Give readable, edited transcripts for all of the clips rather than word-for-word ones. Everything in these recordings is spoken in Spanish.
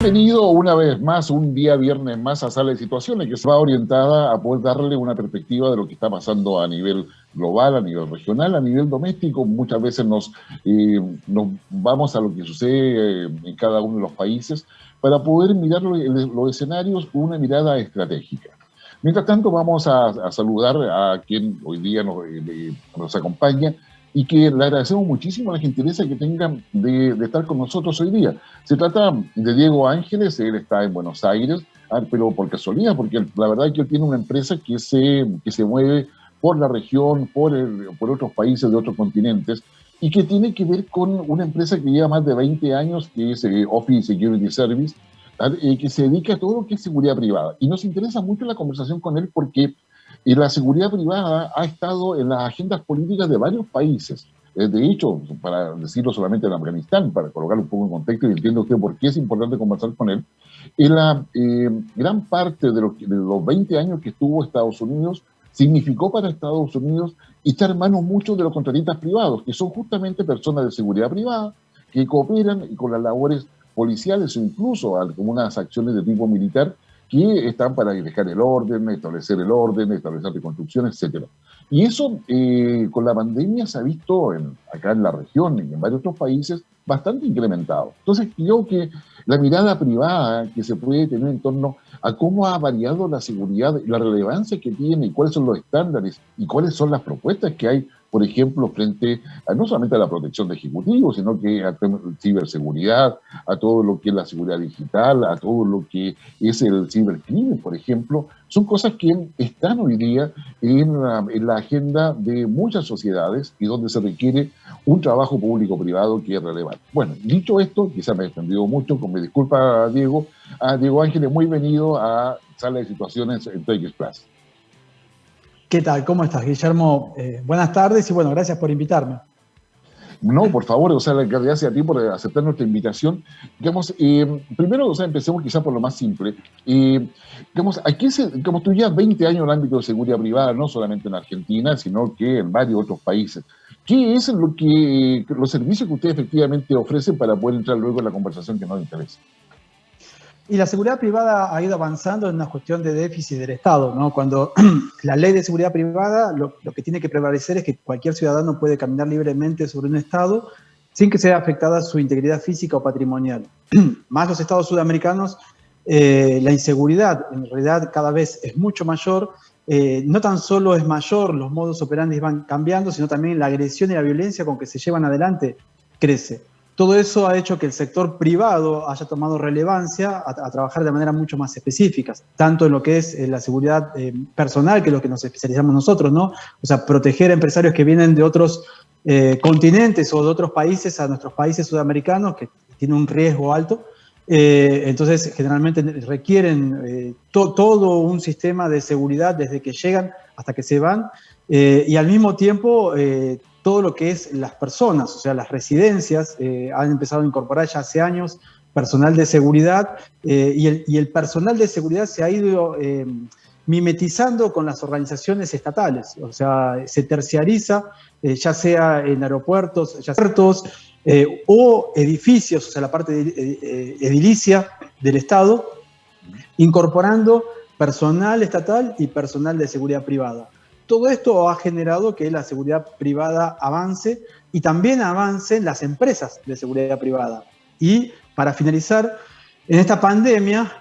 Bienvenido una vez más, un día viernes más a Sala de Situaciones, que se va orientada a poder darle una perspectiva de lo que está pasando a nivel global, a nivel regional, a nivel doméstico. Muchas veces nos vamos a lo que sucede en cada uno de los países para poder mirar los escenarios con una mirada estratégica. Mientras tanto, vamos a saludar a quien hoy día nos acompaña y que le agradecemos muchísimo la gentileza que tengan de estar con nosotros hoy día. Se trata de Diego Ángeles, él está en Buenos Aires, pero por casualidad, porque la verdad es que él tiene una empresa que se mueve por la región, por otros países de otros continentes, y que tiene que ver con una empresa que lleva más de 20 años, que es Office Security Service, que se dedica a todo lo que es seguridad privada. Y nos interesa mucho la conversación con él porque la seguridad privada ha estado en las agendas políticas de varios países. De hecho, para decirlo solamente en Afganistán, para colocar un poco en contexto, y entiendo usted por qué es importante conversar con él, en la gran parte de los 20 años que estuvo Estados Unidos, significó para Estados Unidos echar mano mucho de los contratistas privados, que son justamente personas de seguridad privada, que cooperan con las labores policiales o incluso algunas acciones de tipo militar, que están para dejar el orden, establecer reconstrucción, etc. Y eso con la pandemia se ha visto acá en la región y en varios otros países bastante incrementado. Entonces creo que la mirada privada que se puede tener en torno a cómo ha variado la seguridad, la relevancia que tiene y cuáles son los estándares y cuáles son las propuestas que hay, por ejemplo, frente a no solamente a la protección de ejecutivos, sino que a ciberseguridad, a todo lo que es la seguridad digital, a todo lo que es el cibercrimen, por ejemplo, son cosas que están hoy día en la agenda de muchas sociedades y donde se requiere un trabajo público-privado que es relevante. Bueno, dicho esto, quizás me he extendido mucho, con mi disculpa, Diego. Diego Ángeles, muy bienvenido a Sala de Situaciones en TX Plus. ¿Qué tal? ¿Cómo estás, Guillermo? Buenas tardes y bueno, gracias por invitarme. No, por favor, gracias a ti por aceptar nuestra invitación. Digamos, primero, empecemos quizás por lo más simple. Digamos, tú llevas 20 años en el ámbito de seguridad privada, no solamente en Argentina, sino que en varios otros países. ¿Qué es los servicios que ustedes efectivamente ofrecen para poder entrar luego en la conversación que nos interesa? Y la seguridad privada ha ido avanzando en una cuestión de déficit del Estado, ¿no? Cuando la ley de seguridad privada lo que tiene que prevalecer es que cualquier ciudadano puede caminar libremente sobre un Estado sin que sea afectada su integridad física o patrimonial. Más los estados sudamericanos, la inseguridad en realidad cada vez es mucho mayor. No tan solo es mayor, los modus operandi van cambiando, sino también la agresión y la violencia con que se llevan adelante crece. Todo eso ha hecho que el sector privado haya tomado relevancia a trabajar de manera mucho más específica, tanto en lo que es la seguridad personal, que es lo que nos especializamos nosotros, ¿no? O sea, proteger a empresarios que vienen de otros continentes o de otros países a nuestros países sudamericanos, que tienen un riesgo alto. Entonces, generalmente requieren todo un sistema de seguridad desde que llegan hasta que se van, y al mismo tiempo todo lo que es las personas, o sea, las residencias, han empezado a incorporar ya hace años personal de seguridad, y el personal de seguridad se ha ido mimetizando con las organizaciones estatales, o sea, se terciariza, ya sea en aeropuertos, o edificios, o sea, la parte edilicia del Estado, incorporando personal estatal y personal de seguridad privada. Todo esto ha generado que la seguridad privada avance y también avancen las empresas de seguridad privada. Y para finalizar, en esta pandemia,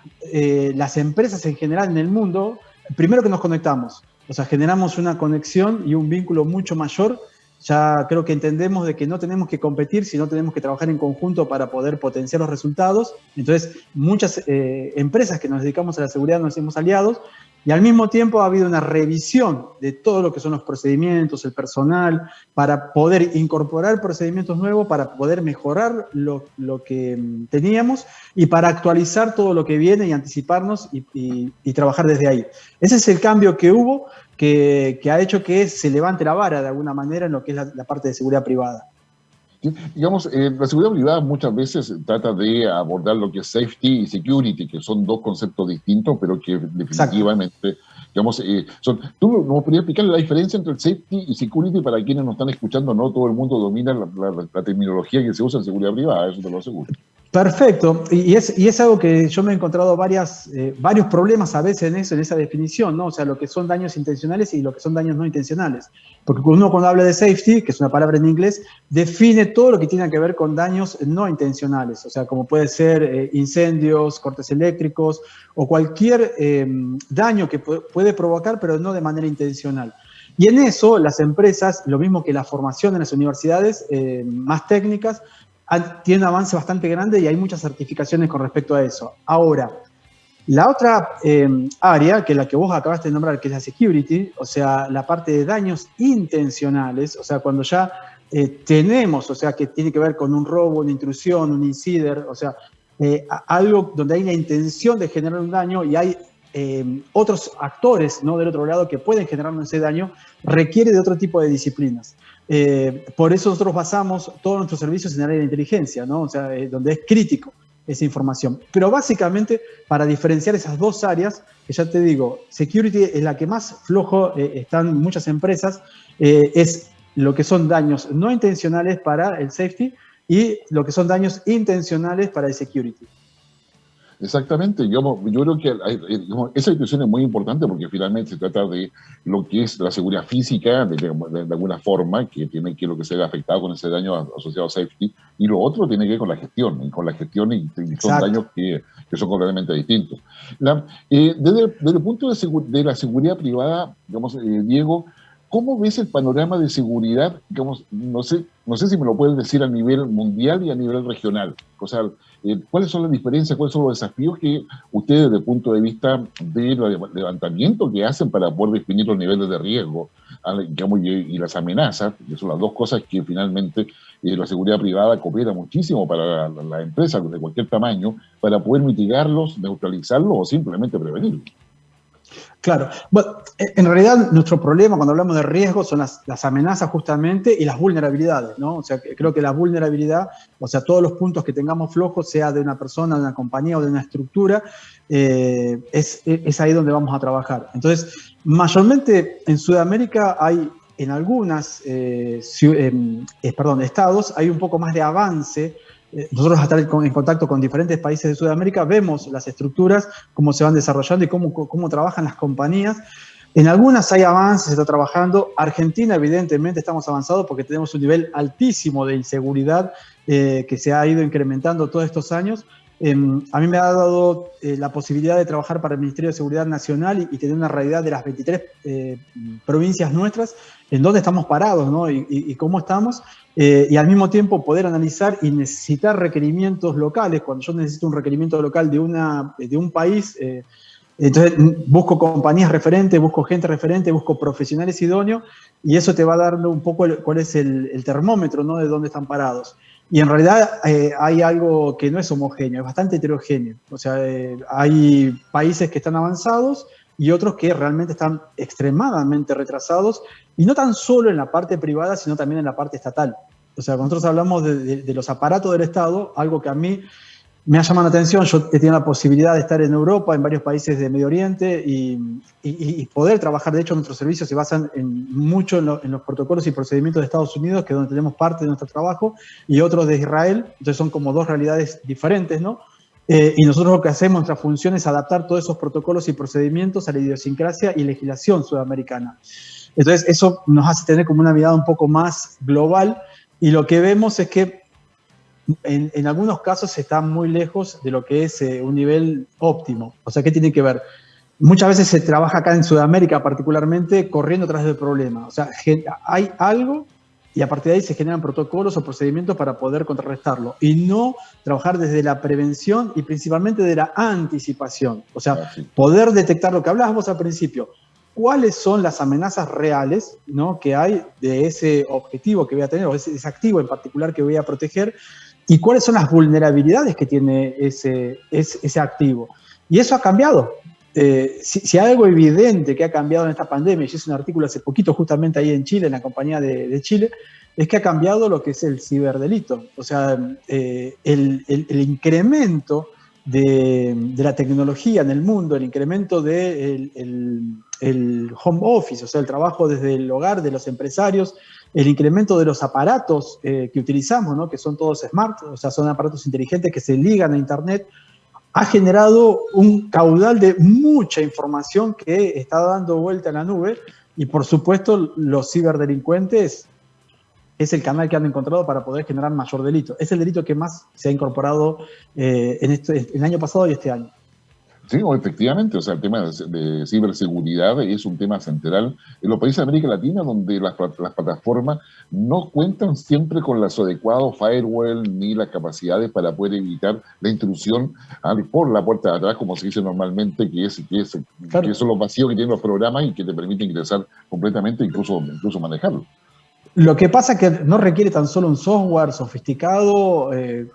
las empresas en general en el mundo, primero que nos conectamos, o sea, generamos una conexión y un vínculo mucho mayor. Ya creo que entendemos de que no tenemos que competir, sino tenemos que trabajar en conjunto para poder potenciar los resultados. Entonces, muchas empresas que nos dedicamos a la seguridad nos hemos aliados, y al mismo tiempo ha habido una revisión de todo lo que son los procedimientos, el personal, para poder incorporar procedimientos nuevos, para poder mejorar lo que teníamos y para actualizar todo lo que viene y anticiparnos y trabajar desde ahí. Ese es el cambio que hubo, que ha hecho que se levante la vara de alguna manera en lo que es la parte de seguridad privada. Digamos, la seguridad privada muchas veces trata de abordar lo que es safety y security, que son dos conceptos distintos, pero que definitivamente, digamos, ¿tú nos podrías explicar la diferencia entre el safety y security para quienes nos están escuchando? No todo el mundo domina la terminología que se usa en seguridad privada, eso te lo aseguro. Perfecto, y es algo que yo me he encontrado varios problemas a veces en esa definición, ¿no? O sea, lo que son daños intencionales y lo que son daños no intencionales. Porque cuando habla de safety, que es una palabra en inglés, define todo lo que tiene que ver con daños no intencionales, o sea, como puede ser incendios, cortes eléctricos o cualquier daño que puede provocar, pero no de manera intencional. Y en eso las empresas, lo mismo que la formación en las universidades más técnicas, tiene un avance bastante grande y hay muchas certificaciones con respecto a eso. Ahora, la otra área, que es la que vos acabaste de nombrar, que es la security, o sea, la parte de daños intencionales, o sea, cuando ya tenemos, o sea, que tiene que ver con un robo, una intrusión, un insider, o sea, algo donde hay la intención de generar un daño y hay otros actores, ¿no?, del otro lado que pueden generar ese daño, requiere de otro tipo de disciplinas. Por eso nosotros basamos todos nuestros servicios en el área de inteligencia, ¿no? O sea, donde es crítico esa información. Pero básicamente, para diferenciar esas dos áreas, que ya te digo, security es la que más flojo están muchas empresas, es lo que son daños no intencionales para el safety y lo que son daños intencionales para el security. Exactamente, yo creo que esa discusión es muy importante porque finalmente se trata de lo que es la seguridad física, de alguna forma, que tiene que lo que se ve afectado con ese daño asociado a safety, y lo otro tiene que ver con la gestión y son daños que son completamente distintos. Desde el punto de la seguridad privada, digamos, Diego, ¿cómo ves el panorama de seguridad? Digamos, no sé si me lo puedes decir a nivel mundial y a nivel regional. O sea, ¿cuáles son las diferencias, cuáles son los desafíos que ustedes, desde el punto de vista del levantamiento que hacen para poder definir los niveles de riesgo, digamos, y las amenazas, que son las dos cosas que finalmente la seguridad privada coopera muchísimo para las empresas de cualquier tamaño, para poder mitigarlos, neutralizarlos o simplemente prevenirlos? Claro. Bueno, en realidad nuestro problema cuando hablamos de riesgo son las amenazas justamente y las vulnerabilidades, ¿no? O sea, creo que la vulnerabilidad, o sea, todos los puntos que tengamos flojos, sea de una persona, de una compañía o de una estructura, es ahí donde vamos a trabajar. Entonces, mayormente en Sudamérica hay, en algunos estados, hay un poco más de avance. Nosotros, al estar en contacto con diferentes países de Sudamérica, vemos las estructuras, cómo se van desarrollando y cómo trabajan las compañías. En algunas hay avances, se está trabajando. Argentina, evidentemente, estamos avanzados porque tenemos un nivel altísimo de inseguridad que se ha ido incrementando todos estos años. A mí me ha dado la posibilidad de trabajar para el Ministerio de Seguridad Nacional y tener una realidad de las 23 provincias nuestras, en dónde estamos parados, ¿no? y cómo estamos, y al mismo tiempo poder analizar y necesitar requerimientos locales. Cuando yo necesito un requerimiento local de un país, entonces busco compañías referentes, busco gente referente, busco profesionales idóneos, y eso te va dando un poco cuál es el termómetro, ¿no?, de dónde están parados. Y en realidad hay algo que no es homogéneo, es bastante heterogéneo. O sea, hay países que están avanzados y otros que realmente están extremadamente retrasados, y no tan solo en la parte privada, sino también en la parte estatal. O sea, cuando nosotros hablamos de los aparatos del Estado, algo que a mí me ha llamado la atención. Yo he tenido la posibilidad de estar en Europa, en varios países de Medio Oriente, y poder trabajar. De hecho, nuestros servicios se basan mucho en los protocolos y procedimientos de Estados Unidos, que es donde tenemos parte de nuestro trabajo, y otros de Israel. Entonces son como dos realidades diferentes, ¿no? Y nosotros lo que hacemos, nuestra función es adaptar todos esos protocolos y procedimientos a la idiosincrasia y legislación sudamericana. Entonces eso nos hace tener como una mirada un poco más global, y lo que vemos es que en algunos casos se está muy lejos de lo que es un nivel óptimo. O sea, ¿qué tiene que ver? Muchas veces se trabaja acá en Sudamérica particularmente corriendo tras del problema. O sea, hay algo y a partir de ahí se generan protocolos o procedimientos para poder contrarrestarlo, y no trabajar desde la prevención y principalmente de la anticipación. O sea, poder detectar lo que hablábamos al principio. ¿Cuáles son las amenazas reales, ¿no?, que hay de ese objetivo que voy a tener, o ese activo en particular que voy a proteger? ¿Y cuáles son las vulnerabilidades que tiene ese activo? Y eso ha cambiado. Si hay algo evidente que ha cambiado en esta pandemia, y yo hice un artículo hace poquito justamente ahí en Chile, en la compañía de Chile, es que ha cambiado lo que es el ciberdelito. O sea, el incremento de la tecnología en el mundo, el incremento del el home office, o sea, el trabajo desde el hogar de los empresarios, el incremento de los aparatos que utilizamos, ¿no? Que son todos smart, o sea, son aparatos inteligentes que se ligan a Internet, ha generado un caudal de mucha información que está dando vuelta en la nube, y por supuesto los ciberdelincuentes es el canal que han encontrado para poder generar mayor delito. Es el delito que más se ha incorporado en el año pasado y este año. Sí, efectivamente, o sea, el tema de ciberseguridad es un tema central en los países de América Latina, donde las plataformas no cuentan siempre con los adecuados firewall ni las capacidades para poder evitar la intrusión por la puerta de atrás, como se dice normalmente, que son los vacíos que tienen los programas y que te permiten ingresar completamente, incluso manejarlo. Lo que pasa es que no requiere tan solo un software sofisticado,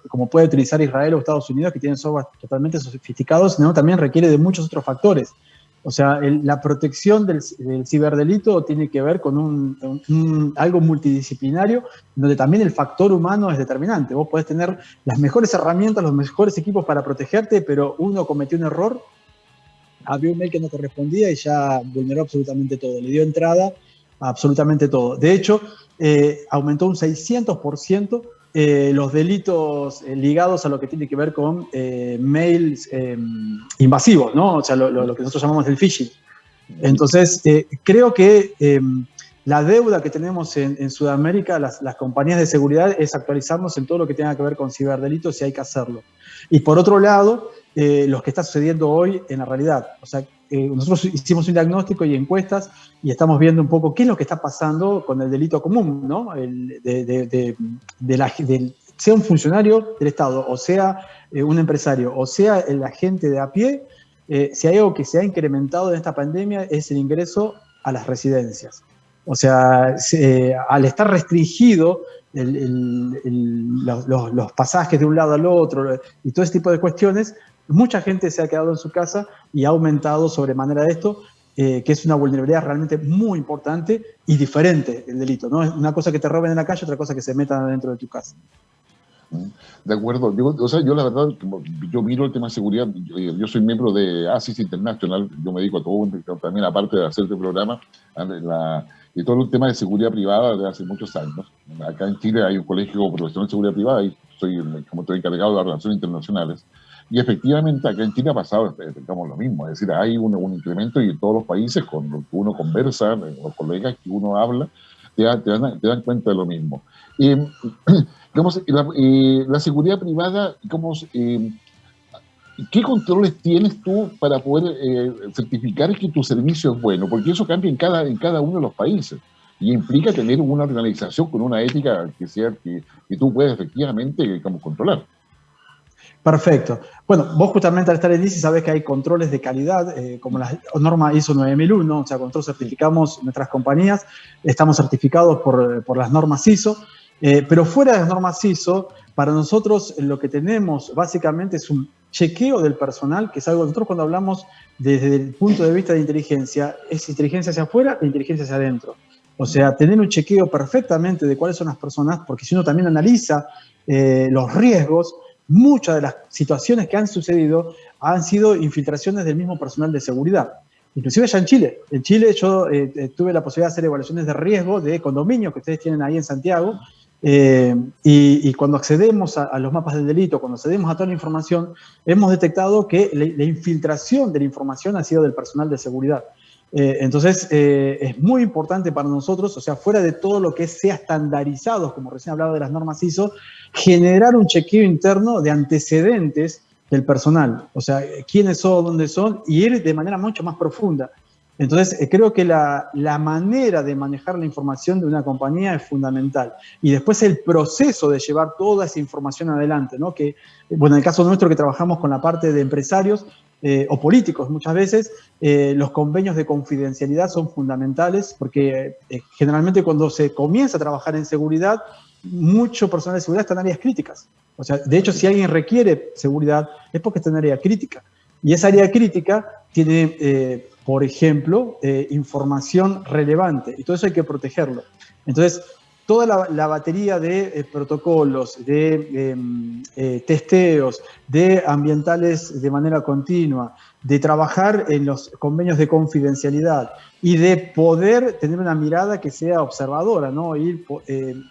como puede utilizar Israel o Estados Unidos, que tienen software totalmente sofisticados, sino también requiere de muchos otros factores. O sea, la protección del ciberdelito tiene que ver con algo multidisciplinario, donde también el factor humano es determinante. Vos podés tener las mejores herramientas, los mejores equipos para protegerte, pero uno cometió un error, abrió un mail que no correspondía y ya vulneró absolutamente todo, le dio entrada a absolutamente todo. De hecho, aumentó un 600% los delitos ligados a lo que tiene que ver con mails invasivos, ¿no? O sea, lo que nosotros llamamos el phishing. Entonces, creo que la deuda que tenemos en Sudamérica, las compañías de seguridad, es actualizarnos en todo lo que tenga que ver con ciberdelitos, si hay que hacerlo. Y por otro lado, lo que está sucediendo hoy en la realidad. O sea, nosotros hicimos un diagnóstico y encuestas y estamos viendo un poco qué es lo que está pasando con el delito común, ¿no? Sea un funcionario del Estado, o sea un empresario, o sea el agente de a pie, si hay algo que se ha incrementado en esta pandemia es el ingreso a las residencias. O sea, al estar restringido los pasajes de un lado al otro y todo ese tipo de cuestiones, mucha gente se ha quedado en su casa y ha aumentado sobremanera esto, que es una vulnerabilidad realmente muy importante y diferente el delito, ¿no? Es una cosa que te roben en la calle, otra cosa que se metan dentro de tu casa. De acuerdo. Yo la verdad, yo miro el tema de seguridad. Yo soy miembro de ASIS International. Yo me dedico a todo, también aparte de hacer este programa, y todo el tema de seguridad privada desde hace muchos años. Acá en Chile hay un colegio profesional de seguridad privada y estoy encargado de las relaciones internacionales. Y efectivamente acá en Chile ha pasado, digamos, lo mismo. Es decir, hay un incremento y en todos los países, con lo que uno conversa, los colegas que uno habla, te dan cuenta de lo mismo. Digamos, la seguridad privada, ¿qué controles tienes tú para poder certificar que tu servicio es bueno? Porque eso cambia en cada uno de los países y implica tener una organización con una ética que tú puedes efectivamente controlar. Perfecto. Bueno, vos justamente al estar en ISI sabés que hay controles de calidad, como la norma ISO 9001, o sea, cuando nosotros certificamos nuestras compañías, estamos certificados por las normas ISO, pero fuera de las normas ISO, para nosotros lo que tenemos básicamente es un chequeo del personal, que es algo que nosotros cuando hablamos desde el punto de vista de inteligencia, es inteligencia hacia afuera e inteligencia hacia adentro. O sea, tener un chequeo perfectamente de cuáles son las personas, porque si uno también analiza los riesgos, muchas de las situaciones que han sucedido han sido infiltraciones del mismo personal de seguridad. Inclusive allá en Chile. En Chile yo tuve la posibilidad de hacer evaluaciones de riesgo de condominios que ustedes tienen ahí en Santiago, y cuando accedemos a los mapas del delito, cuando accedemos a toda la información, hemos detectado que la infiltración de la información ha sido del personal de seguridad. Entonces, es muy importante para nosotros, o sea, fuera de todo lo que sea estandarizado, como recién hablaba de las normas ISO, generar un chequeo interno de antecedentes del personal, o sea, quiénes son, dónde son, y ir de manera mucho más profunda. Entonces, creo que la manera de manejar la información de una compañía es fundamental. Y después el proceso de llevar toda esa información adelante, ¿no? Que, bueno, en el caso nuestro que trabajamos con la parte de empresarios, o políticos muchas veces, los convenios de confidencialidad son fundamentales porque generalmente cuando se comienza a trabajar en seguridad, mucho personal de seguridad está en áreas críticas. O sea, de hecho, si alguien requiere seguridad es porque está en área crítica. Y esa área crítica tiene, por ejemplo, información relevante y todo eso hay que protegerlo. Entonces, toda la batería de protocolos, de testeos, de ambientales de manera continua, de trabajar en los convenios de confidencialidad y de poder tener una mirada que sea observadora, ¿no? Ir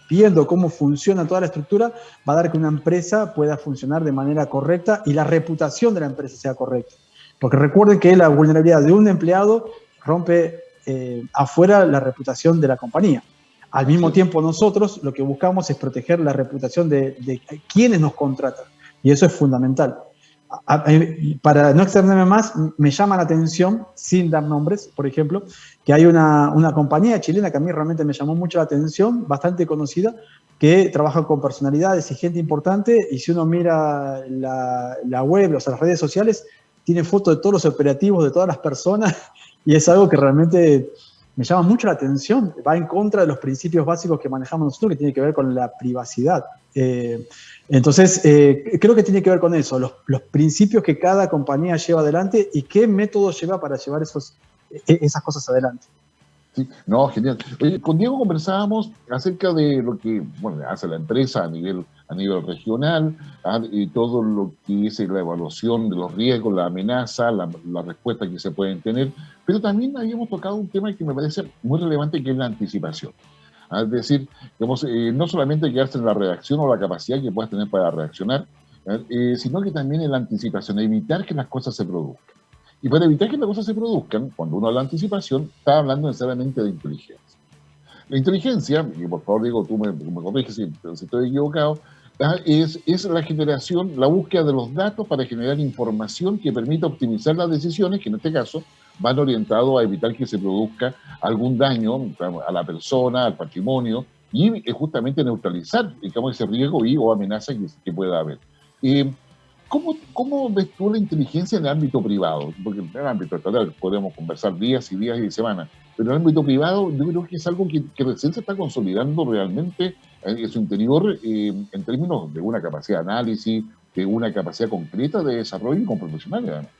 viendo cómo funciona toda la estructura, va a dar que una empresa pueda funcionar de manera correcta y la reputación de la empresa sea correcta. Porque recuerden que la vulnerabilidad de un empleado rompe afuera la reputación de la compañía. Al mismo tiempo, nosotros lo que buscamos es proteger la reputación de quienes nos contratan. Y eso es fundamental. Para no extenderme más, me llama la atención, sin dar nombres, por ejemplo, que hay una compañía chilena que a mí realmente me llamó mucho la atención, bastante conocida, que trabaja con personalidades y gente importante, y si uno mira la web, o sea, las redes sociales, tiene fotos de todos los operativos de todas las personas, y es algo que realmente me llama mucho la atención, va en contra de los principios básicos que manejamos nosotros, que tiene que ver con la privacidad. Entonces, creo que tiene que ver con eso, los principios que cada compañía lleva adelante y qué métodos lleva para llevar esas cosas adelante. Sí, no, genial. Oye, con Diego conversábamos acerca de lo que hace la empresa a nivel regional, y todo lo que es la evaluación de los riesgos, la amenaza, la respuesta que se pueden tener, pero también habíamos tocado un tema que me parece muy relevante, que es la anticipación. Es decir, digamos, no solamente quedarse en la reacción o la capacidad que puedas tener para reaccionar, sino que también en la anticipación, evitar que las cosas se produzcan. Y para evitar que las cosas se produzcan, cuando uno habla de anticipación, está hablando necesariamente de inteligencia. La inteligencia, y por favor Diego, tú me corriges si estoy equivocado, es la generación, la búsqueda de los datos para generar información que permita optimizar las decisiones, que en este caso van orientados a evitar que se produzca algún daño a la persona, al patrimonio, y justamente neutralizar, digamos, ese riesgo o amenaza que pueda haber. ¿Cómo ves tú la inteligencia en el ámbito privado? Porque en el ámbito estatal podemos conversar días y días y semanas, pero en el ámbito privado yo creo que es algo que recién se está consolidando realmente en su interior, en términos de una capacidad de análisis, de una capacidad concreta de desarrollo con profesionales, además.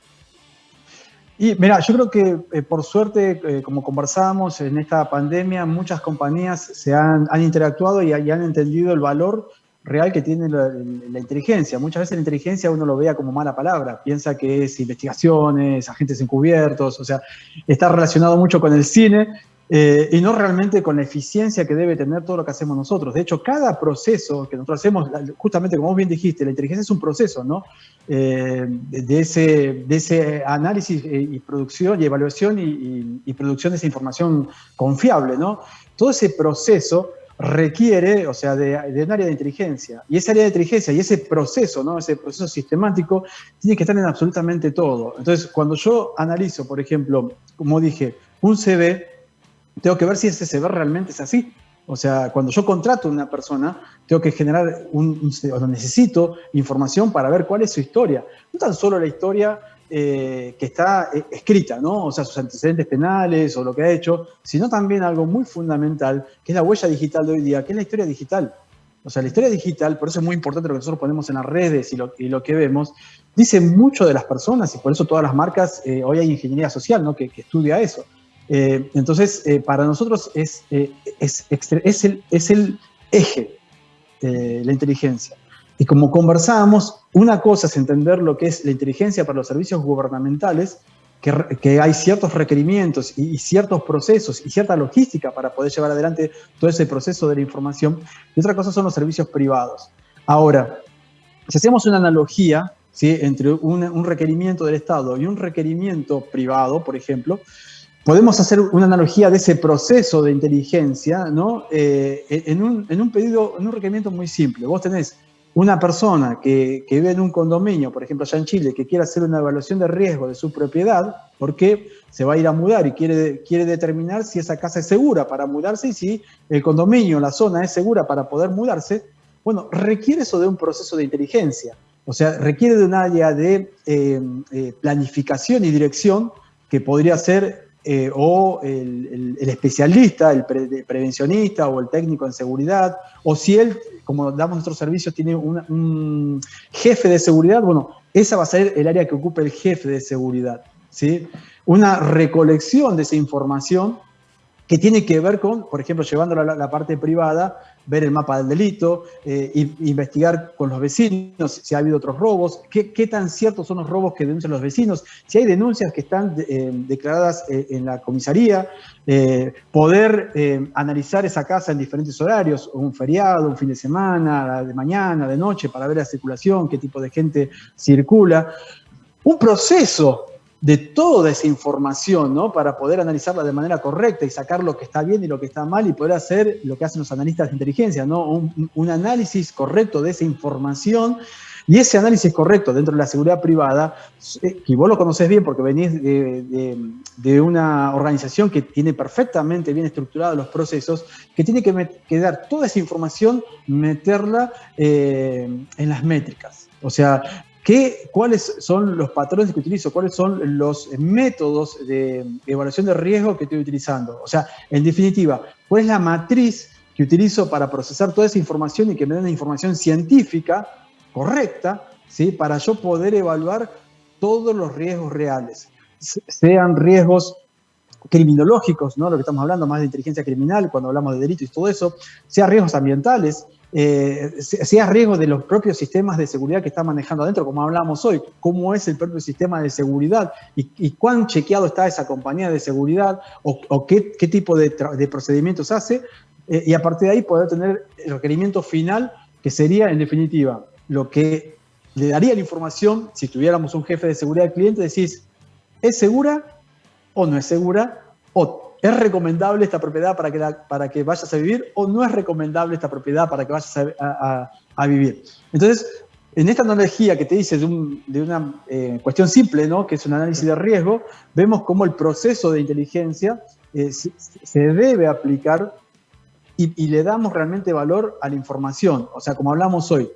Y mira, yo creo que por suerte, como conversábamos en esta pandemia, muchas compañías han interactuado y han entendido el valor real que tiene la inteligencia. Muchas veces la inteligencia uno lo vea como mala palabra, piensa que es investigaciones, agentes encubiertos, o sea, está relacionado mucho con el cine y no realmente con la eficiencia que debe tener todo lo que hacemos nosotros. De hecho, cada proceso que nosotros hacemos, justamente como vos bien dijiste, la inteligencia es un proceso, ¿no? De ese análisis y producción y evaluación y producción de esa información confiable, ¿no? Todo ese proceso requiere, o sea, de un área de inteligencia. Y esa área de inteligencia y ese proceso, ¿no? Ese proceso sistemático, tiene que estar en absolutamente todo. Entonces, cuando yo analizo, por ejemplo, como dije, un CV, tengo que ver si ese CV realmente es así. O sea, cuando yo contrato a una persona, tengo que generar necesito información para ver cuál es su historia. No tan solo la historia que está escrita, ¿no? O sea, sus antecedentes penales o lo que ha hecho, sino también algo muy fundamental, que es la huella digital de hoy día, que es la historia digital. O sea, la historia digital, por eso es muy importante lo que nosotros ponemos en las redes y lo que vemos, dice mucho de las personas y por eso todas las marcas, hoy hay ingeniería social, ¿no? que estudia eso. Entonces, para nosotros es el eje de la inteligencia. Y como conversábamos, una cosa es entender lo que es la inteligencia para los servicios gubernamentales, que hay ciertos requerimientos y ciertos procesos y cierta logística para poder llevar adelante todo ese proceso de la información, y otra cosa son los servicios privados. Ahora, si hacemos una analogía, ¿sí?, entre un requerimiento del Estado y un requerimiento privado, por ejemplo, podemos hacer una analogía de ese proceso de inteligencia, ¿no? En un requerimiento muy simple. Vos tenés una persona que vive en un condominio, por ejemplo allá en Chile, que quiere hacer una evaluación de riesgo de su propiedad, porque se va a ir a mudar y quiere determinar si esa casa es segura para mudarse y si el condominio, la zona es segura para poder mudarse. Bueno, requiere eso de un proceso de inteligencia. O sea, requiere de un área de planificación y dirección que podría ser o el especialista, el prevencionista o el técnico en seguridad, o si él, como damos nuestros servicios, tiene un jefe de seguridad, bueno, esa va a ser el área que ocupe el jefe de seguridad, ¿sí? Una recolección de esa información que tiene que ver con, por ejemplo, llevándolo a la parte privada, ver el mapa del delito, investigar con los vecinos si ha habido otros robos, qué tan ciertos son los robos que denuncian los vecinos, si hay denuncias que están declaradas en la comisaría, poder analizar esa casa en diferentes horarios, un feriado, un fin de semana, de mañana, de noche, para ver la circulación, qué tipo de gente circula. Un proceso de toda esa información, ¿no? Para poder analizarla de manera correcta y sacar lo que está bien y lo que está mal y poder hacer lo que hacen los analistas de inteligencia, ¿no? Un análisis correcto de esa información, y ese análisis correcto dentro de la seguridad privada, que vos lo conocés bien porque venís de una organización que tiene perfectamente bien estructurados los procesos, que tiene que dar toda esa información, meterla en las métricas. O sea, ¿cuáles son los patrones que utilizo? ¿Cuáles son los métodos de evaluación de riesgo que estoy utilizando? O sea, en definitiva, ¿cuál es la matriz que utilizo para procesar toda esa información y que me dé una información científica correcta, ¿sí? Para yo poder evaluar todos los riesgos reales? Sean riesgos criminológicos, ¿no? Lo que estamos hablando, más de inteligencia criminal, cuando hablamos de delitos y todo eso, sea riesgos ambientales, sea riesgo de los propios sistemas de seguridad que está manejando adentro, como hablamos hoy, cómo es el propio sistema de seguridad y cuán chequeado está esa compañía de seguridad o qué tipo de procedimientos hace, y a partir de ahí poder tener el requerimiento final, que sería, en definitiva, lo que le daría la información, si tuviéramos un jefe de seguridad al cliente, decís, ¿es segura o no es segura? ¿O es recomendable esta propiedad para que vayas a vivir, o no es recomendable esta propiedad para que vayas a vivir? Entonces, en esta analogía que te hice de una cuestión simple, ¿no? Que es un análisis de riesgo, vemos cómo el proceso de inteligencia se debe aplicar y le damos realmente valor a la información. O sea, como hablamos hoy,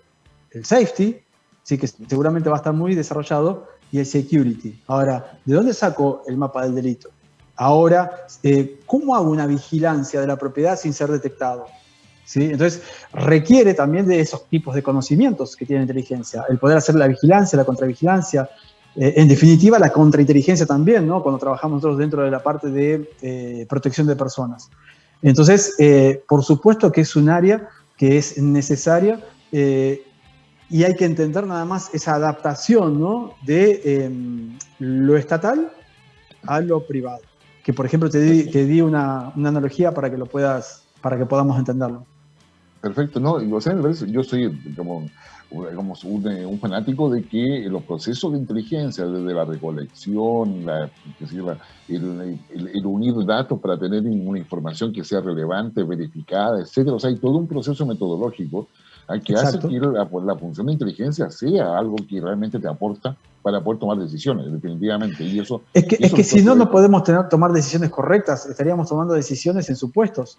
el safety, sí, que seguramente va a estar muy desarrollado, y el security. Ahora, ¿de dónde saco el mapa del delito? Ahora, ¿cómo hago una vigilancia de la propiedad sin ser detectado? ¿Sí? Entonces, requiere también de esos tipos de conocimientos que tiene la inteligencia. El poder hacer la vigilancia, la contravigilancia, en definitiva, la contrainteligencia también, ¿no? Cuando trabajamos nosotros dentro de la parte de protección de personas. Entonces, por supuesto que es un área que es necesaria, y hay que entender nada más esa adaptación, ¿no? De lo estatal a lo privado. Que, por ejemplo, te di una analogía para que podamos entenderlo. Perfecto, ¿no? O sea, yo soy como un fanático de que los procesos de inteligencia, desde la recolección, el unir datos para tener una información que sea relevante, verificada, etcétera. O sea, hay todo un proceso metodológico que hace que la función de inteligencia sea algo que realmente te aporta para poder tomar decisiones, definitivamente. Y eso es que si no podemos tomar decisiones correctas, estaríamos tomando decisiones en supuestos.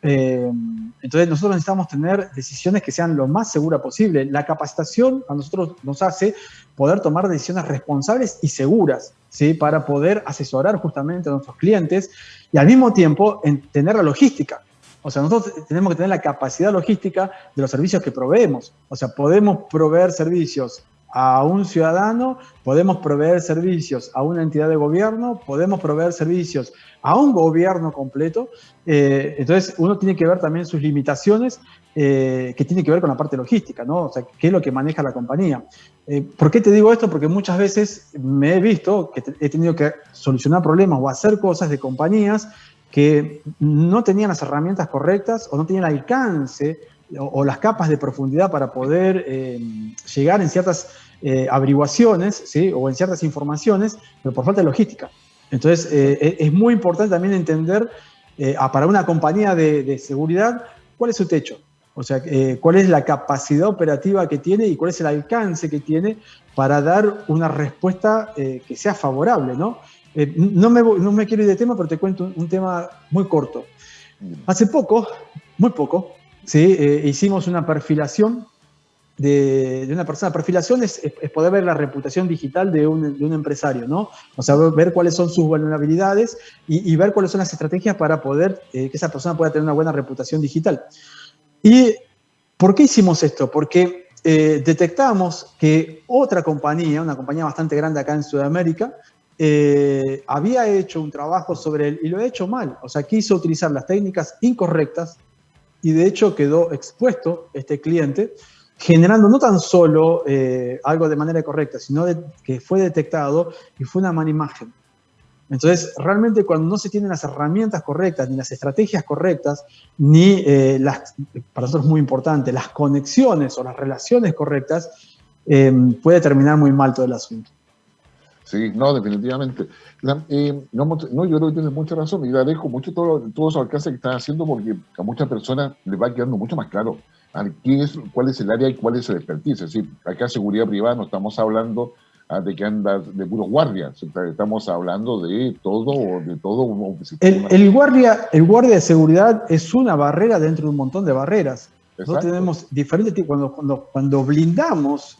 Entonces nosotros necesitamos tener decisiones que sean lo más seguras posible. La capacitación a nosotros nos hace poder tomar decisiones responsables y seguras, ¿sí? Para poder asesorar justamente a nuestros clientes y al mismo tiempo tener la logística. O sea, nosotros tenemos que tener la capacidad logística de los servicios que proveemos. O sea, podemos proveer servicios a un ciudadano, podemos proveer servicios a una entidad de gobierno, podemos proveer servicios a un gobierno completo. Entonces, uno tiene que ver también sus limitaciones, que tiene que ver con la parte logística, ¿no? O sea, qué es lo que maneja la compañía. ¿Por qué te digo esto? Porque muchas veces me he visto que he tenido que solucionar problemas o hacer cosas de compañías que no tenían las herramientas correctas o no tenían el alcance o las capas de profundidad para poder llegar en ciertas averiguaciones, ¿sí? O en ciertas informaciones, pero por falta de logística. Entonces, es muy importante también entender para una compañía de seguridad cuál es su techo, o sea, cuál es la capacidad operativa que tiene y cuál es el alcance que tiene para dar una respuesta que sea favorable, ¿no? No me quiero ir de tema, pero te cuento un tema muy corto. Hace poco, muy poco, ¿sí? Hicimos una perfilación de una persona. Perfilación es poder ver la reputación digital de un empresario, ¿no? O sea, ver cuáles son sus vulnerabilidades y ver cuáles son las estrategias para poder que esa persona pueda tener una buena reputación digital. ¿Y por qué hicimos esto? Porque detectamos que otra compañía, una compañía bastante grande acá en Sudamérica, había hecho un trabajo sobre él y lo ha hecho mal. O sea, quiso utilizar las técnicas incorrectas y de hecho quedó expuesto este cliente, generando no tan solo algo de manera correcta, sino que fue detectado y fue una mala imagen. Entonces, realmente cuando no se tienen las herramientas correctas, ni las estrategias correctas, ni para nosotros es muy importante, las conexiones o las relaciones correctas, puede terminar muy mal todo el asunto. Sí, no, definitivamente. No, yo creo que tienes mucha razón y agradezco mucho todo esos alcances que estás haciendo porque a muchas personas les va quedando mucho más claro cuál es el área y cuál es el expertise. Es decir, acá seguridad privada no estamos hablando de que anda de puros guardias, estamos hablando de todo un sistema. El guardia de seguridad es una barrera dentro de un montón de barreras. Nosotros tenemos diferentes tipos, cuando blindamos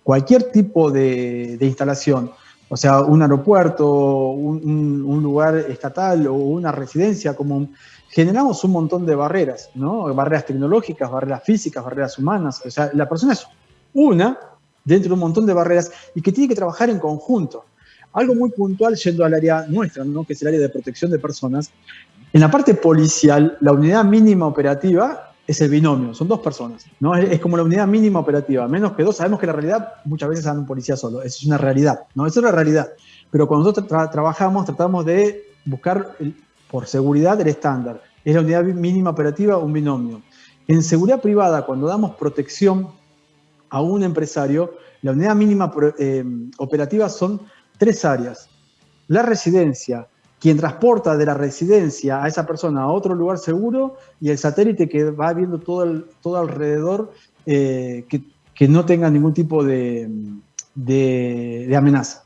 cualquier tipo de instalación, o sea, un aeropuerto, un lugar estatal o una residencia común, generamos un montón de barreras, ¿no? Barreras tecnológicas, barreras físicas, barreras humanas. O sea, la persona es una dentro de un montón de barreras y que tiene que trabajar en conjunto. Algo muy puntual yendo al área nuestra, ¿no? Que es el área de protección de personas. En la parte policial, la unidad mínima operativa es el binomio, son 2 personas, ¿no? Es como la unidad mínima operativa, menos que 2. Sabemos que la realidad muchas veces anda un policía solo, eso es una realidad, ¿no? Eso es una realidad. Pero cuando nosotros trabajamos, tratamos de buscar por seguridad el estándar. Es la unidad mínima operativa, un binomio. En seguridad privada, cuando damos protección a un empresario, la unidad mínima operativa son 3 áreas. La residencia, quien transporta de la residencia a esa persona a otro lugar seguro, y el satélite que va viendo todo alrededor que no tenga ningún tipo de amenaza.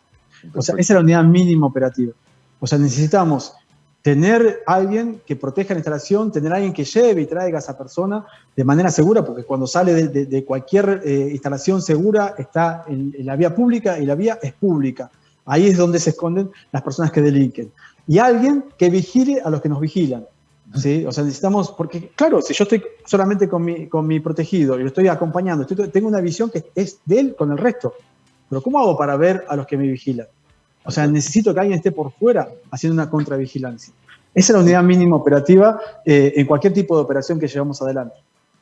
O sea, esa es la unidad mínima operativa. O sea, necesitamos tener alguien que proteja la instalación, tener alguien que lleve y traiga a esa persona de manera segura, porque cuando sale de cualquier instalación segura está en la vía pública y la vía es pública. Ahí es donde se esconden las personas que delinquen. Y alguien que vigile a los que nos vigilan. ¿Sí? O sea, necesitamos, porque claro, si yo estoy solamente con mi protegido y lo estoy acompañando, tengo una visión que es de él con el resto. Pero ¿cómo hago para ver a los que me vigilan? O sea, necesito que alguien esté por fuera haciendo una contravigilancia. Esa es la unidad mínima operativa en cualquier tipo de operación que llevamos adelante.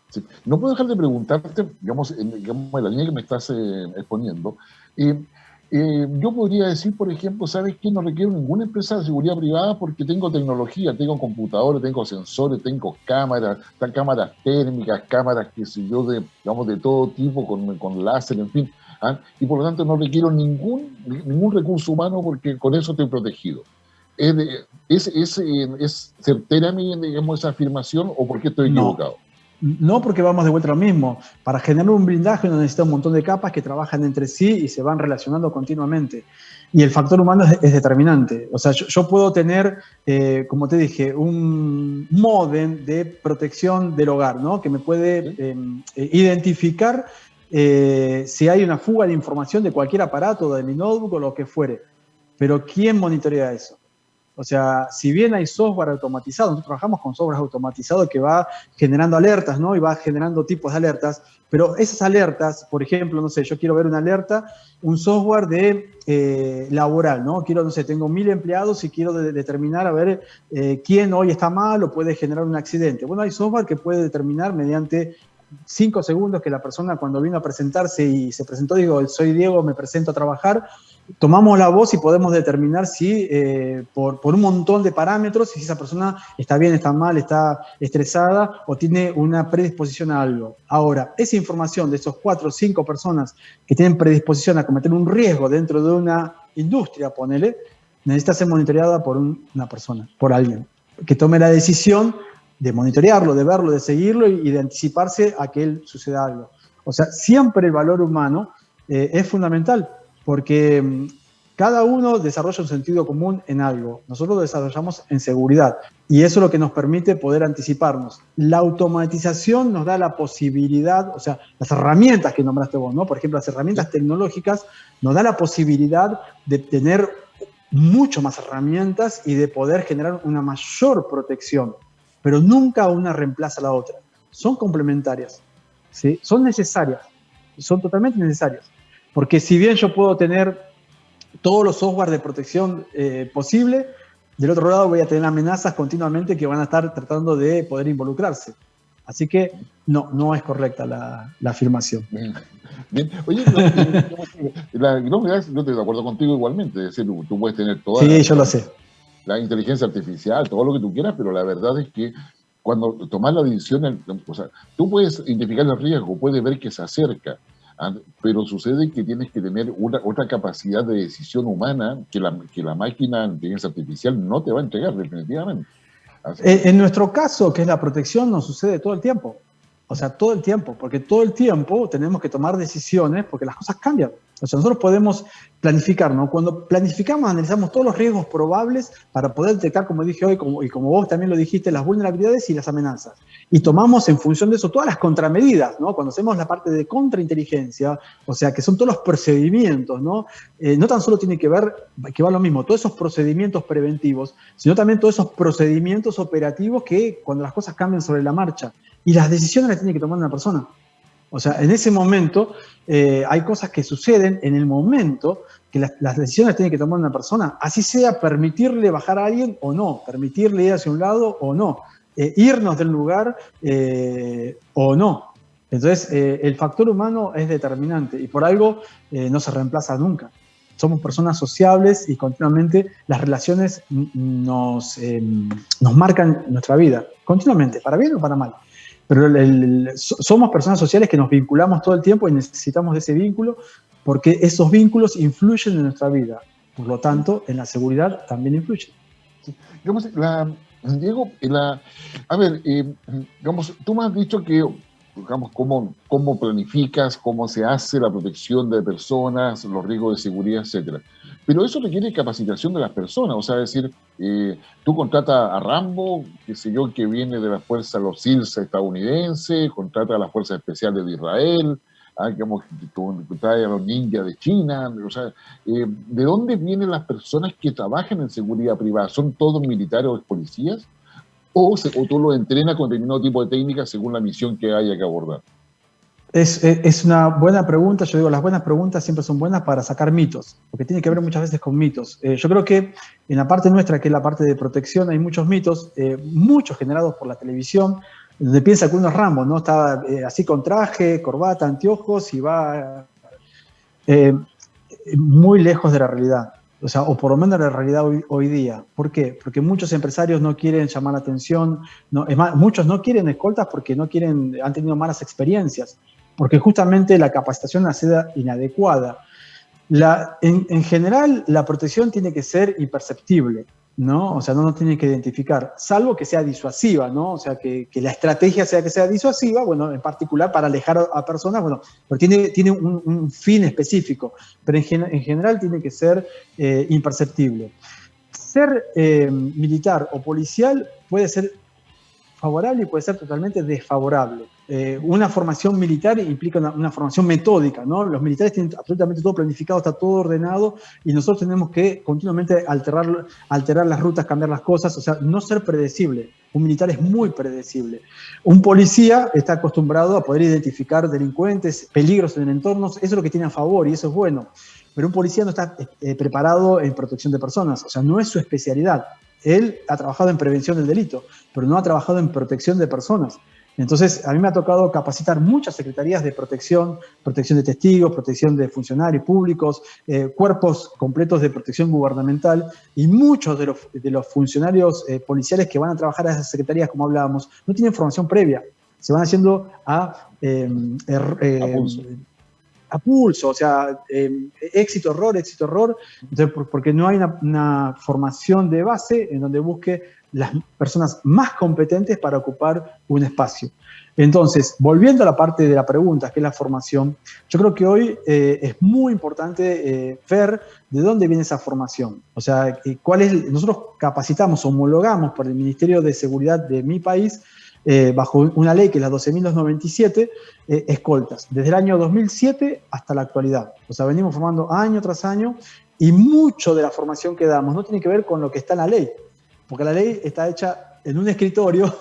Sí. No puedo dejar de preguntarte, digamos, en la línea que me estás exponiendo, yo podría decir, por ejemplo, ¿sabes qué? No requiero ninguna empresa de seguridad privada porque tengo tecnología, tengo computadores, tengo sensores, tengo cámaras térmicas, cámaras, qué sé yo, digamos, de todo tipo, con láser, en fin. Y por lo tanto no requiero ningún recurso humano porque con eso estoy protegido. ¿Es certera digamos, esa afirmación o por qué estoy equivocado? No, porque vamos de vuelta a lo mismo. Para generar un blindaje uno necesita un montón de capas que trabajan entre sí y se van relacionando continuamente. Y el factor humano es determinante. O sea, yo puedo tener, como te dije, un módem de protección del hogar, ¿no? Que me puede identificar si hay una fuga de información de cualquier aparato, de mi notebook o lo que fuere. Pero ¿quién monitorea eso? O sea, si bien hay software automatizado, nosotros trabajamos con software automatizado que va generando alertas, ¿no? Y va generando tipos de alertas, pero esas alertas, por ejemplo, no sé, yo quiero ver una alerta, un software de laboral, ¿no? Quiero, no sé, tengo 1000 empleados y quiero determinar a ver quién hoy está mal o puede generar un accidente. Bueno, hay software que puede determinar mediante 5 segundos que la persona cuando vino a presentarse y se presentó, digo, soy Diego, me presento a trabajar, tomamos la voz y podemos determinar si por un montón de parámetros, si esa persona está bien, está mal, está estresada o tiene una predisposición a algo. Ahora, esa información de esos 4 o 5 personas que tienen predisposición a cometer un riesgo dentro de una industria, ponele, necesita ser monitoreada por una persona, por alguien, que tome la decisión de monitorearlo, de verlo, de seguirlo y de anticiparse a que él suceda algo. O sea, siempre el valor humano es fundamental, porque cada uno desarrolla un sentido común en algo. Nosotros lo desarrollamos en seguridad y eso es lo que nos permite poder anticiparnos. La automatización nos da la posibilidad, o sea, las herramientas que nombraste vos, ¿no? Por ejemplo, las herramientas tecnológicas nos da la posibilidad de tener mucho más herramientas y de poder generar una mayor protección, pero nunca una reemplaza a la otra. Son complementarias, ¿sí? Son necesarias, son totalmente necesarias. Porque si bien yo puedo tener todos los software de protección posible. Del otro lado voy a tener amenazas continuamente que van a estar tratando de poder involucrarse. Así que no es correcta la afirmación. Bien. Oye, yo estoy de acuerdo contigo igualmente. Es decir, tú puedes tener toda yo lo sé. La inteligencia artificial, todo lo que tú quieras, pero la verdad es que cuando tomas la decisión, o sea, tú puedes identificar el riesgo, puedes ver que se acerca, pero sucede que tienes que tener otra capacidad de decisión humana que la máquina de inteligencia artificial no te va a entregar definitivamente. En nuestro caso, que es la protección, nos sucede todo el tiempo. O sea, todo el tiempo, porque todo el tiempo tenemos que tomar decisiones porque las cosas cambian. O sea, nosotros podemos planificar, ¿no? Cuando planificamos, analizamos todos los riesgos probables para poder detectar, como dije hoy, y como vos también lo dijiste, las vulnerabilidades y las amenazas. Y tomamos en función de eso todas las contramedidas, ¿no? Cuando hacemos la parte de contrainteligencia, o sea, que son todos los procedimientos, ¿no? No tan solo tiene que ver, que va lo mismo, todos esos procedimientos preventivos, sino también todos esos procedimientos operativos que cuando las cosas cambian sobre la marcha. Y las decisiones las tiene que tomar una persona. O sea, en ese momento hay cosas que suceden en el momento que las decisiones las tiene que tomar una persona. Así sea permitirle bajar a alguien o no, permitirle ir hacia un lado o no, irnos del lugar o no. Entonces, el factor humano es determinante y por algo no se reemplaza nunca. Somos personas sociables y continuamente las relaciones nos marcan nuestra vida, continuamente, para bien o para mal. Pero somos personas sociales que nos vinculamos todo el tiempo y necesitamos de ese vínculo porque esos vínculos influyen en nuestra vida. Por lo tanto, en la seguridad también influyen. Digamos, Diego, a ver, digamos, tú me has dicho que, digamos, cómo planificas, cómo se hace la protección de personas, los riesgos de seguridad, etcétera. Pero eso requiere capacitación de las personas, o sea, es decir, tú contratas a Rambo, qué sé yo, que viene de la fuerza, los SEALs estadounidenses, contratas a las fuerzas especiales de Israel, digamos, tú traes a los ninjas de China, o sea, ¿de dónde vienen las personas que trabajan en seguridad privada? ¿Son todos militares o policías? ¿O tú los entrenas con determinado tipo de técnicas según la misión que haya que abordar? Es una buena pregunta. Yo digo, las buenas preguntas siempre son buenas para sacar mitos, porque tiene que ver muchas veces con mitos. Yo creo que en la parte nuestra, que es la parte de protección, hay muchos mitos, muchos generados por la televisión, donde piensa que uno es Rambo, ¿no? Está así con traje, corbata, anteojos y va muy lejos de la realidad. O sea, o por lo menos de la realidad hoy día. ¿Por qué? Porque muchos empresarios no quieren llamar la atención, es más, muchos no quieren escoltas porque han tenido malas experiencias, porque justamente la capacitación ha sido inadecuada. En general, la protección tiene que ser imperceptible, ¿no? O sea, no nos tiene que identificar, salvo que sea disuasiva, ¿no? O sea, que la estrategia sea que sea disuasiva, bueno, en particular para alejar a personas, bueno, pero tiene un fin específico, pero en general tiene que ser imperceptible. Ser militar o policial puede ser favorable y puede ser totalmente desfavorable. Una formación militar implica una formación metódica, ¿no? Los militares tienen absolutamente todo planificado, está todo ordenado y nosotros tenemos que continuamente alterar las rutas, cambiar las cosas, o sea, no ser predecible. Un militar es muy predecible. Un policía está acostumbrado a poder identificar delincuentes, peligros en el entorno, eso es lo que tiene a favor y eso es bueno. Pero un policía no está preparado en protección de personas, o sea, no es su especialidad. Él ha trabajado en prevención del delito, pero no ha trabajado en protección de personas. Entonces, a mí me ha tocado capacitar muchas secretarías de protección de testigos, protección de funcionarios públicos, cuerpos completos de protección gubernamental, y muchos de los funcionarios policiales que van a trabajar a esas secretarías, como hablábamos, no tienen formación previa. Se van haciendo a pulso, o sea, éxito, error, entonces, porque no hay una formación de base en donde busque las personas más competentes para ocupar un espacio. Entonces, volviendo a la parte de la pregunta, que es la formación, yo creo que hoy es muy importante ver de dónde viene esa formación. O sea, nosotros capacitamos, homologamos por el Ministerio de Seguridad de mi país, bajo una ley que es la 12.297, escoltas, desde el año 2007 hasta la actualidad. O sea, venimos formando año tras año y mucho de la formación que damos no tiene que ver con lo que está en la ley, porque la ley está hecha en un escritorio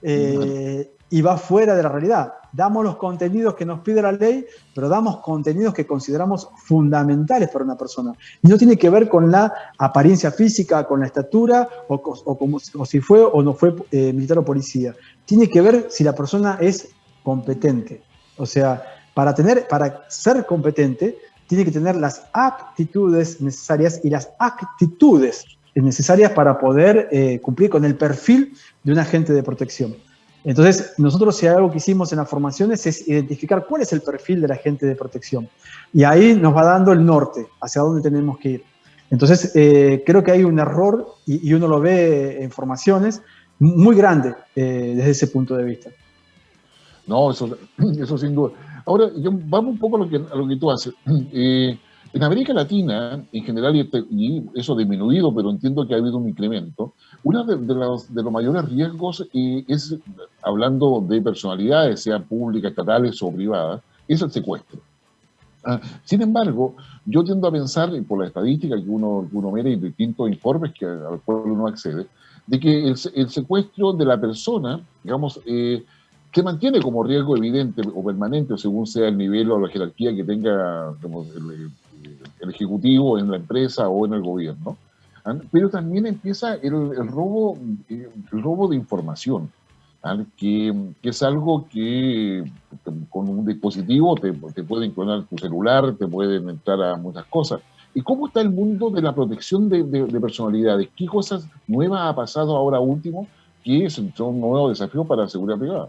y va fuera de la realidad. damos los contenidos que nos pide la ley, pero damos contenidos que consideramos fundamentales para una persona. Y no tiene que ver con la apariencia física, con la estatura, o si fue o no fue militar o policía. Tiene que ver si la persona es competente. O sea, para ser competente, tiene que tener las aptitudes necesarias y las actitudes necesarias para poder cumplir con el perfil de un agente de protección. Entonces, nosotros si hay algo que hicimos en las formaciones es identificar cuál es el perfil del agente de protección. Y ahí nos va dando el norte, hacia dónde tenemos que ir. Entonces, creo que hay un error, y uno lo ve en formaciones, muy grande desde ese punto de vista. No, eso sin duda. Ahora, vamos un poco a lo que tú haces. En América Latina, en general, y eso ha disminuido, pero entiendo que ha habido un incremento, uno de los mayores riesgos es, hablando de personalidades, sean públicas, estatales o privadas, es el secuestro. Sin embargo, yo tiendo a pensar, por la estadística que uno mira y distintos informes al cual uno accede, de que el secuestro de la persona, digamos, se mantiene como riesgo evidente o permanente, según sea el nivel o la jerarquía que tenga, digamos, el ejecutivo en la empresa o en el gobierno. Pero también empieza el robo de información, que es algo que con un dispositivo te pueden clonar tu celular, te pueden entrar a muchas cosas. ¿Y cómo está el mundo de la protección de personalidades? ¿Qué cosas nuevas ha pasado ahora último que son nuevos desafíos para la seguridad privada?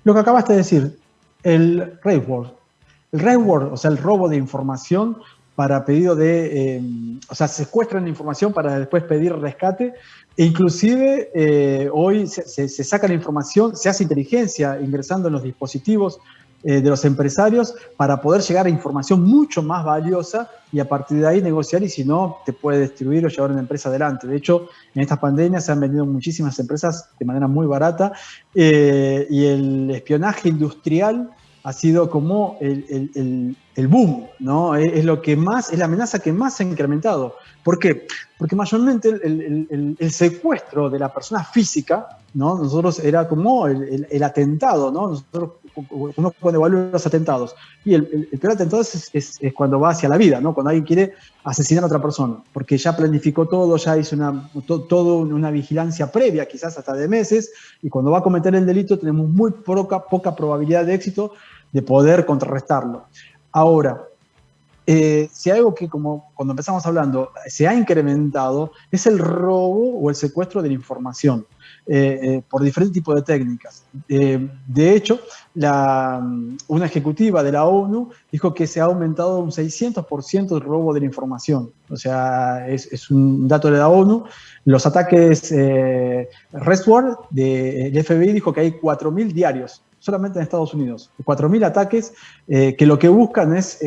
Lo que acabaste de decir, el ransomware. El ransomware, o sea, el robo de información para pedido o sea, secuestran información para después pedir rescate. E inclusive hoy se saca la información, se hace inteligencia ingresando en los dispositivos de los empresarios para poder llegar a información mucho más valiosa y a partir de ahí negociar, y si no, te puede destruir o llevar una empresa adelante. De hecho, en estas pandemias se han vendido muchísimas empresas de manera muy barata y el espionaje industrial ha sido como el boom, ¿no? Es lo que más, es la amenaza que más se ha incrementado. ¿Por qué? Porque mayormente el secuestro de la persona física, ¿no? Nosotros era como el atentado, ¿no? Nosotros, uno cuando evalúa los atentados, y el peor atentado es cuando va hacia la vida, ¿no? Cuando alguien quiere asesinar a otra persona, porque ya planificó todo, ya hizo toda una vigilancia previa, quizás hasta de meses, y cuando va a cometer el delito tenemos muy poca probabilidad de éxito de poder contrarrestarlo. Ahora, si hay algo que, como cuando empezamos hablando, se ha incrementado, es el robo o el secuestro de la información por diferentes tipos de técnicas. De hecho, una ejecutiva de la ONU dijo que se ha aumentado un 600% el robo de la información. O sea, es un dato de la ONU. Los ataques ransomware del FBI dijo que hay 4.000 diarios solamente en Estados Unidos, 4.000 ataques que lo que buscan es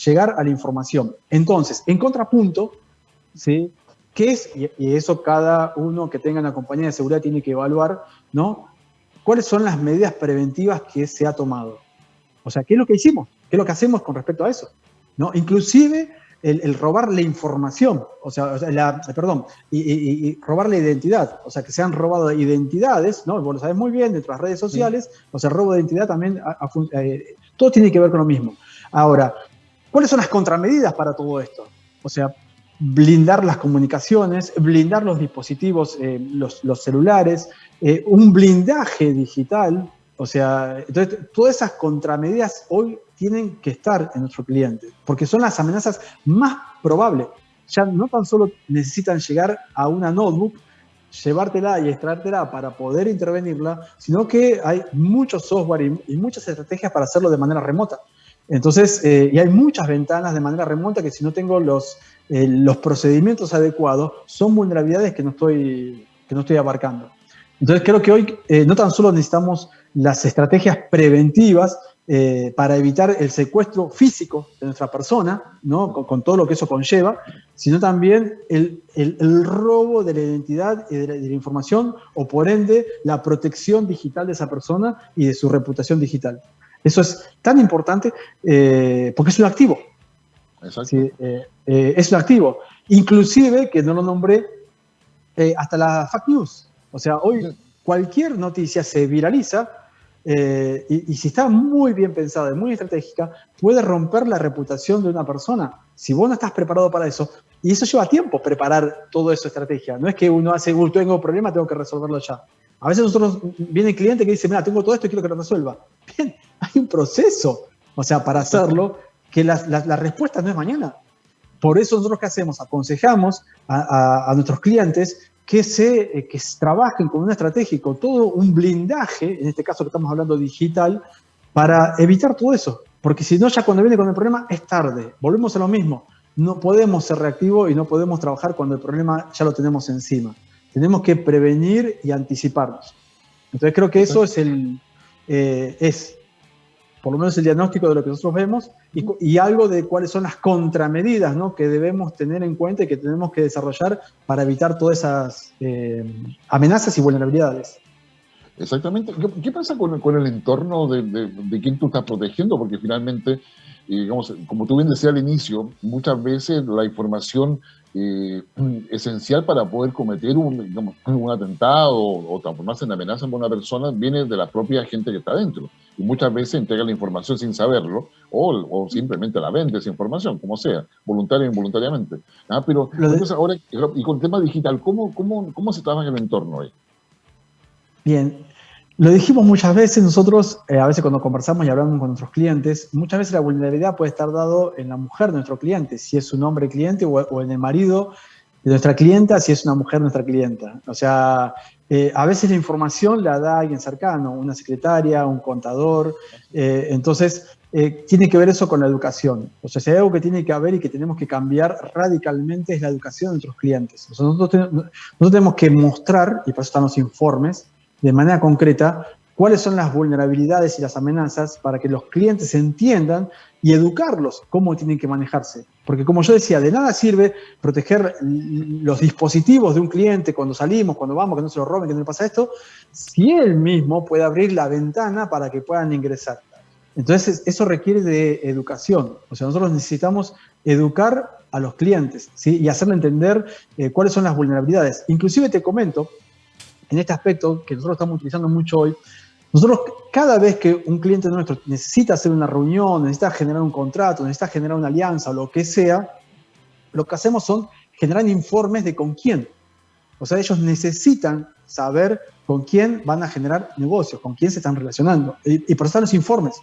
llegar a la información. Entonces, en contrapunto, ¿sí? ¿Qué es? Y eso cada uno que tenga una compañía de seguridad tiene que evaluar, ¿no? ¿Cuáles son las medidas preventivas que se ha tomado? O sea, ¿qué es lo que hicimos? ¿Qué es lo que hacemos con respecto a eso? ¿No? Inclusive el robar la información, y robar la identidad, o sea, que se han robado identidades, ¿no? Vos lo sabés muy bien, dentro de las redes sociales, sí. O sea, el robo de identidad también, todo tiene que ver con lo mismo. Ahora, ¿cuáles son las contramedidas para todo esto? O sea, blindar las comunicaciones, blindar los dispositivos, los celulares, un blindaje digital. O sea, entonces, todas esas contramedidas hoy tienen que estar en nuestro cliente, porque son las amenazas más probables. Ya no tan solo necesitan llegar a una notebook, llevártela y extraértela para poder intervenirla, sino que hay mucho software y muchas estrategias para hacerlo de manera remota. Entonces, y hay muchas ventanas de manera remota que si no tengo los procedimientos adecuados, son vulnerabilidades que no estoy abarcando. Entonces creo que hoy no tan solo necesitamos las estrategias preventivas para evitar el secuestro físico de nuestra persona, ¿no? Con todo lo que eso conlleva, sino también el robo de la identidad y de la información, o por ende la protección digital de esa persona y de su reputación digital. Eso es tan importante porque es un activo. Exacto. Sí, es un activo. Inclusive, que no lo nombré, hasta la fake news. O sea, hoy cualquier noticia se viraliza y si está muy bien pensada y muy estratégica, puede romper la reputación de una persona. Si vos no estás preparado para eso, y eso lleva tiempo preparar toda esa estrategia. No es que uno hace, tengo un problema, tengo que resolverlo ya. A veces viene el cliente que dice, mira, tengo todo esto y quiero que lo resuelva. Bien, hay un proceso, o sea, para hacerlo, que la respuesta no es mañana. Por eso nosotros, ¿qué hacemos? Aconsejamos a nuestros clientes que trabajen con una estrategia y con todo un blindaje, en este caso que estamos hablando digital, para evitar todo eso. Porque si no, ya cuando viene con el problema es tarde. Volvemos a lo mismo. No podemos ser reactivos y no podemos trabajar cuando el problema ya lo tenemos encima. Tenemos que prevenir y anticiparnos. Entonces creo que eso es por lo menos el diagnóstico de lo que nosotros vemos y algo de cuáles son las contramedidas, ¿no?, que debemos tener en cuenta y que tenemos que desarrollar para evitar todas esas amenazas y vulnerabilidades. Exactamente. ¿Qué pasa con el entorno de quien tú estás protegiendo? Porque finalmente, digamos, como tú bien decías al inicio, muchas veces la información esencial para poder cometer un atentado o transformarse en amenaza en una persona viene de la propia gente que está dentro. Y muchas veces entrega la información sin saberlo o simplemente la vende esa información, como sea, voluntaria o involuntariamente. Pero entonces ahora, y con el tema digital, ¿cómo se trabaja en el entorno ahí? Bien, lo dijimos muchas veces nosotros, a veces cuando conversamos y hablamos con nuestros clientes, muchas veces la vulnerabilidad puede estar dado en la mujer de nuestro cliente, si es un hombre cliente, o en el marido de nuestra clienta, si es una mujer nuestra clienta. O sea, a veces la información la da alguien cercano, una secretaria, un contador, entonces tiene que ver eso con la educación. O sea, si hay algo que tiene que haber y que tenemos que cambiar radicalmente es la educación de nuestros clientes. O sea, nosotros tenemos que mostrar, y para eso están los informes, de manera concreta, cuáles son las vulnerabilidades y las amenazas para que los clientes entiendan y educarlos cómo tienen que manejarse. Porque como yo decía, de nada sirve proteger los dispositivos de un cliente cuando salimos, cuando vamos, que no se lo roben, que no le pasa esto, si él mismo puede abrir la ventana para que puedan ingresar. Entonces, eso requiere de educación. O sea, nosotros necesitamos educar a los clientes, ¿sí?, y hacerle entender cuáles son las vulnerabilidades. Inclusive te comento, en este aspecto que nosotros estamos utilizando mucho hoy, nosotros cada vez que un cliente nuestro necesita hacer una reunión, necesita generar un contrato, necesita generar una alianza o lo que sea, lo que hacemos son generar informes de con quién. O sea, ellos necesitan saber con quién van a generar negocios, con quién se están relacionando. Y por eso están los informes.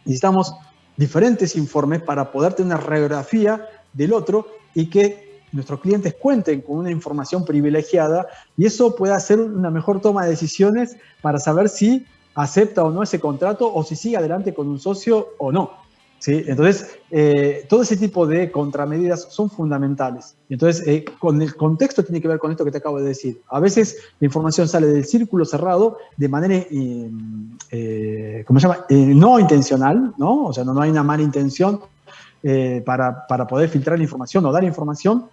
Necesitamos diferentes informes para poder tener una radiografía del otro y que nuestros clientes cuenten con una información privilegiada y eso puede hacer una mejor toma de decisiones para saber si acepta o no ese contrato o si sigue adelante con un socio o no. ¿Sí? Entonces, todo ese tipo de contramedidas son fundamentales. Entonces, con el contexto tiene que ver con esto que te acabo de decir. A veces la información sale del círculo cerrado de manera, ¿cómo se llama? No intencional, ¿no? O sea, no hay una mala intención para poder filtrar la información o dar información,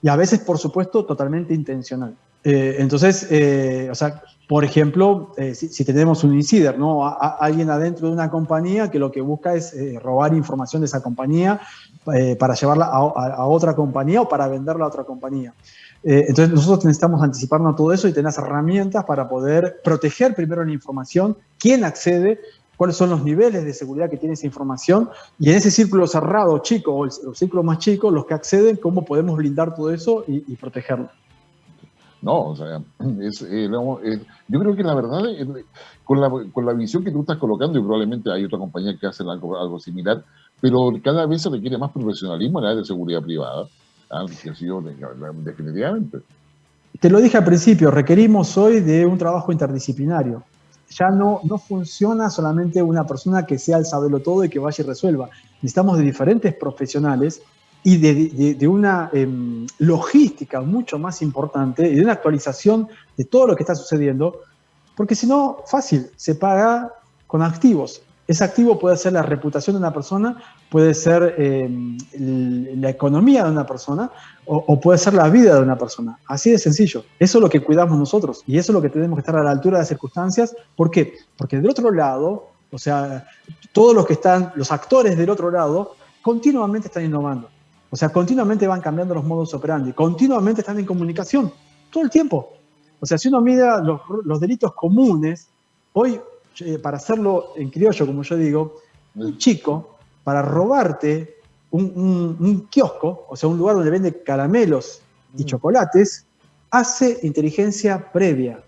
y a veces, por supuesto, totalmente intencional. Entonces, o sea, por ejemplo, si tenemos un insider, ¿no? Alguien adentro de una compañía que lo que busca es robar información de esa compañía para llevarla a otra compañía o para venderla a otra compañía. Entonces, nosotros necesitamos anticiparnos a todo eso y tener las herramientas para poder proteger primero la información, quién accede, cuáles son los niveles de seguridad que tiene esa información, y en ese círculo cerrado chico o el círculo más chico, los que acceden, cómo podemos blindar todo eso y protegerlo. No, o sea, yo creo que la verdad, con la visión que tú estás colocando, y probablemente hay otra compañía que hace algo similar, pero cada vez se requiere más profesionalismo en la área de seguridad privada, que ha sido definitivamente. Te lo dije al principio, requerimos hoy de un trabajo interdisciplinario. Ya no funciona solamente una persona que sea el sabelotodo y que vaya y resuelva. Necesitamos de diferentes profesionales y de una logística mucho más importante y de una actualización de todo lo que está sucediendo, porque si no, fácil, se paga con activos. Ese activo puede ser la reputación de una persona, puede ser la economía de una persona o puede ser la vida de una persona. Así de sencillo. Eso es lo que cuidamos nosotros y eso es lo que tenemos que estar a la altura de las circunstancias. ¿Por qué? Porque del otro lado, o sea, todos los actores del otro lado, continuamente están innovando. O sea, continuamente van cambiando los modos operandi, continuamente están en comunicación, todo el tiempo. O sea, si uno mira los delitos comunes, hoy para hacerlo en criollo, como yo digo, un chico, para robarte un kiosco, o sea, un lugar donde vende caramelos y chocolates, hace inteligencia previa.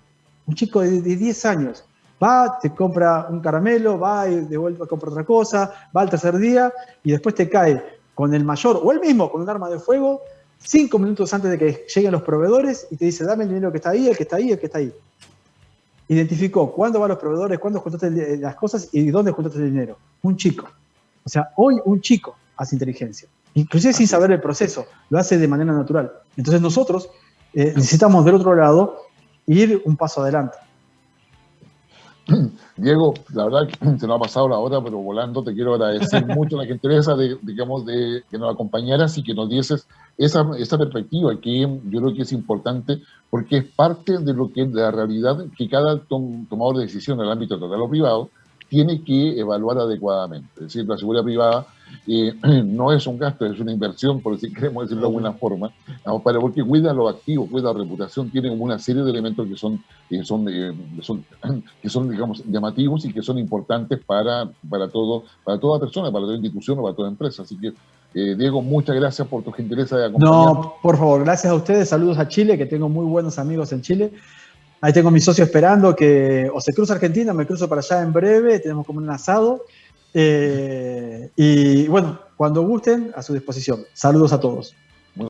Un chico de 10 años va, te compra un caramelo, va y de vuelta compra otra cosa, va al tercer día y después te cae con el mayor o él mismo con un arma de fuego 5 minutos antes de que lleguen los proveedores y te dice, dame el dinero que está ahí, el que está ahí, el que está ahí. Identificó cuándo van los proveedores, cuándo juntaste las cosas y dónde juntaste el dinero. Un chico. O sea, hoy un chico hace inteligencia. Inclusive sin saber el proceso, lo hace de manera natural. Entonces nosotros necesitamos del otro lado ir un paso adelante. Diego, la verdad que se nos ha pasado la hora, pero volando. Te quiero agradecer mucho la gentileza de que nos acompañaras y que nos dieses esa perspectiva que yo creo que es importante porque es parte de lo que de la realidad que cada tomador de decisión en el ámbito estatal o privado tiene que evaluar adecuadamente. Es decir, la seguridad privada no es un gasto, es una inversión, por si queremos decirlo de alguna forma, porque cuida los activos, cuida la reputación, tiene una serie de elementos que son digamos, llamativos y que son importantes para toda persona, para toda institución o para toda empresa. Así que, Diego, muchas gracias por tu gentileza de acompañarnos. No, por favor, gracias a ustedes, saludos a Chile, que tengo muy buenos amigos en Chile. Ahí tengo a mi socio esperando que o se cruza Argentina, me cruzo para allá en breve, tenemos como un asado. Y bueno, cuando gusten, a su disposición. Saludos a todos.